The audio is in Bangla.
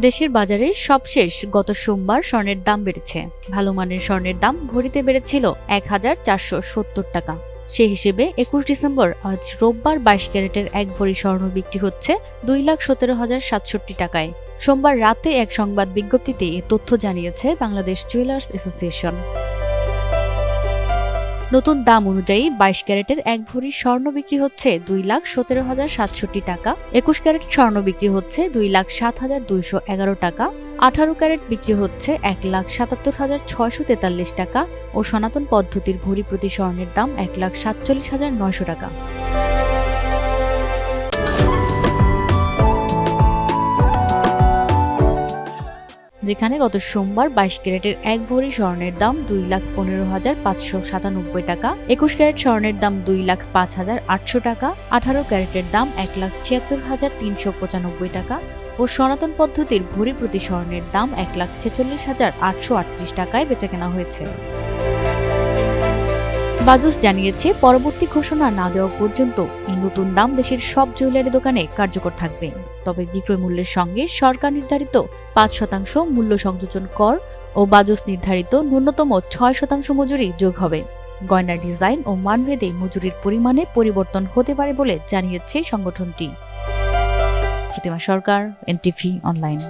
দেশের বাজারে সবশেষ গত সোমবার স্বর্ণের দাম বেড়েছে। ভালো মানের স্বর্ণের দাম ভরিতে বেড়েছিল ১,৪৭০ টাকা। সেই হিসেবে ২১ ডিসেম্বর আজ রোববার ২২ ক্যারেটের ১ ভরি স্বর্ণ বিক্রি হচ্ছে ২,১৭,০৬৭ টাকায়। সোমবার রাতে এক সংবাদ বিজ্ঞপ্তিতে এ তথ্য জানিয়েছে বাংলাদেশ জুয়েলার্স অ্যাসোসিয়েশন। নতুন দাম অনুযায়ী ২২ ক্যারেটের ১ ভরি স্বর্ণ বিক্রি হচ্ছে ২,১৭,০৬৭ টাকা, ২১ ক্যারেট স্বর্ণ বিক্রি হচ্ছে ২,০৭,২১১ টাকা, ১৮ ক্যারেট বিক্রি হচ্ছে ১,৭৭,৬৪৩ টাকা ও সনাতন পদ্ধতির ভরি প্রতি স্বর্ণের দাম ১,৪৭,৯০০ টাকা। যেখানে গত সোমবার ২২ ক্যারেটের ১ ভরি স্বর্ণের দাম ২,১৫,৫৯৭ টাকা, ২১ ক্যারেট স্বর্ণের দাম ২,০৫,৮০০ টাকা, ১৮ ক্যারেটের দাম ১,৭৬,৩৯৫ টাকা ও সনাতন পদ্ধতির ভরি প্রতি স্বর্ণের দাম ১,৪৬,৮৩৮ টাকায় বেচাকেনা হয়েছে। বাজুস জানিয়েছে, পরবর্তী ঘোষণা না দেওয়া পর্যন্ত এই নতুন দাম দেশের সব জুয়েলারি দোকানে কার্যকর থাকবে। তবে বিক্রয় মূল্যের সঙ্গে সরকার নির্ধারিত ৫% মূল্য সংযোজন কর ও বাজুস নির্ধারিত ন্যূনতম ৬% মজুরি যোগ হবে। গয়নার ডিজাইন ও মানভেদে মজুরির পরিমাণে পরিবর্তন হতে পারে বলে জানিয়েছে সংগঠনটি। প্রতিমা সরকার, এনটিভি অনলাইন।